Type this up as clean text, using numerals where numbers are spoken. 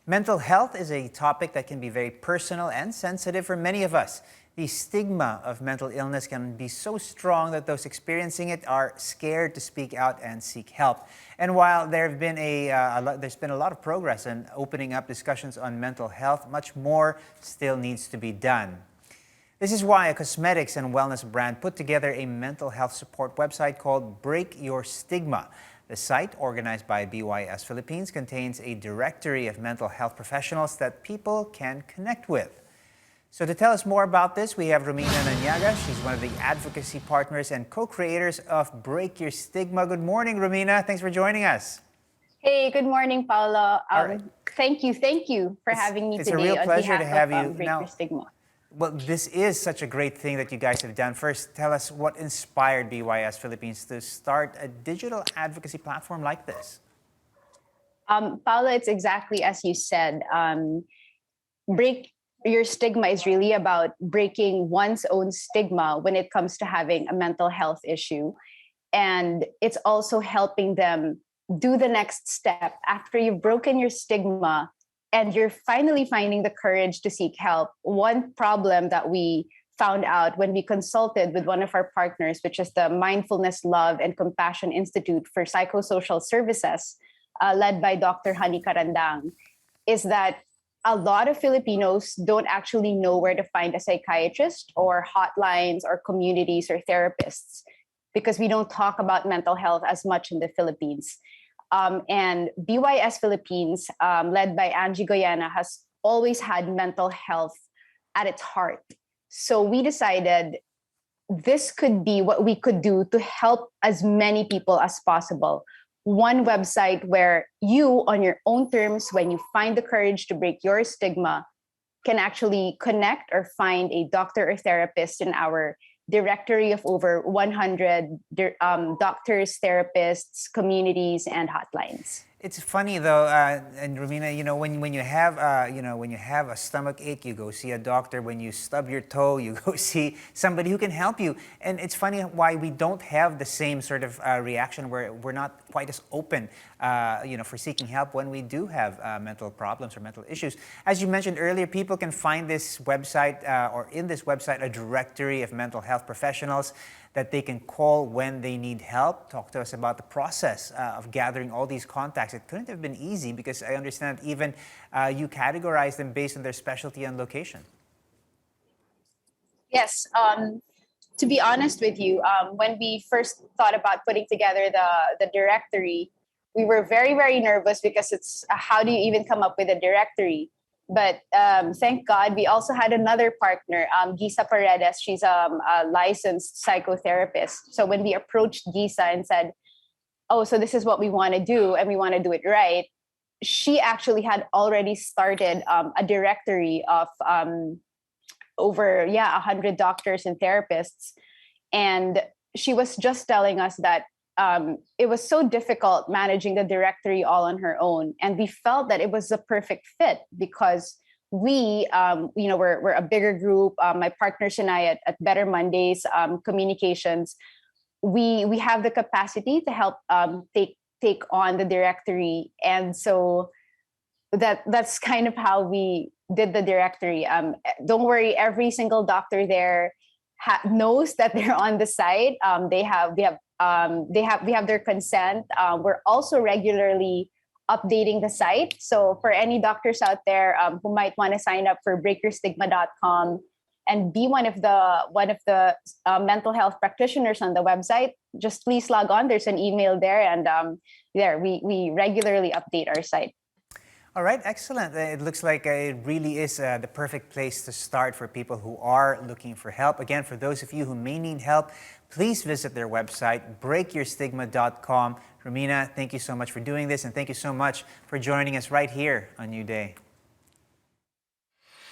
Mental health is a topic that can be very personal and sensitive for many of us. The stigma of mental illness can be so strong that those experiencing it are scared to speak out and seek help. And while there's been a lot of progress in opening up discussions on mental health, much more still needs to be done. This is why a cosmetics and wellness brand put together a mental health support website called Break Your Stigma. The site, organized by BYS Philippines, contains a directory of mental health professionals that people can connect with. So to tell us more about this, we have Romina Nanyaga. She's one of the advocacy partners and co-creators of Break Your Stigma. Good morning, Romina. Thanks for joining us. Hey, good morning, Paolo. Right. Thank you for having me today. It's a real pleasure to have you. Break Your Stigma. Well, this is such a great thing that you guys have done. First, tell us what inspired BYS Philippines to start a digital advocacy platform like this. Paolo, it's exactly as you said. Break Your Stigma is really about breaking one's own stigma when it comes to having a mental health issue. And it's also helping them do the next step after you've broken your stigma and you're finally finding the courage to seek help. One problem that we found out when we consulted with one of our partners, which is the Mindfulness, Love, and Compassion Institute for Psychosocial Services, led by Dr. Hani Karandang, is that a lot of Filipinos don't actually know where to find a psychiatrist or hotlines or communities or therapists because we don't talk about mental health as much in the Philippines. And BYS Philippines, led by Angie Goyena, has always had mental health at its heart. So we decided this could be what we could do to help as many people as possible. One website where you, on your own terms, when you find the courage to break your stigma, can actually connect or find a doctor or therapist in our directory of over 100 doctors, therapists, communities, and hotlines. It's funny though, and Romina, when you have a stomach ache, you go see a doctor. When you stub your toe, you go see somebody who can help you. And it's funny why we don't have the same sort of reaction where we're not quite as open, for seeking help when we do have mental problems or mental issues. As you mentioned earlier, people can find this website or in this website a directory of mental health professionals that they can call when they need help. Talk to us about the process of gathering all these contacts. It couldn't have been easy because I understand even you categorize them based on their specialty and location. Yes. To be honest with you, when we first thought about putting together the directory, we were very, very nervous because it's how do you even come up with a directory? But thank God, we also had another partner, Gisa Paredes. She's a licensed psychotherapist. So when we approached Gisa and said, oh, so this is what we want to do and we want to do it right, she actually had already started a directory of over 100 doctors and therapists. And she was just telling us that it was so difficult managing the directory all on her own. And we felt that it was a perfect fit because we're a bigger group. My partners and I at Better Mondays Communications, we have the capacity to help take on the directory. And so that's kind of how we did the directory. Don't worry, every single doctor there knows that they're on the site. We have their consent. We're also regularly updating the site. So for any doctors out there who might want to sign up for breakyourstigma.com and be one of the mental health practitioners on the website, just please log on. There's an email there, and we regularly update our site. All right, excellent. It looks like it really is the perfect place to start for people who are looking for help. Again, for those of you who may need help, please visit their website, breakyourstigma.com. Romina, thank you so much for doing this, and thank you so much for joining us right here on New Day.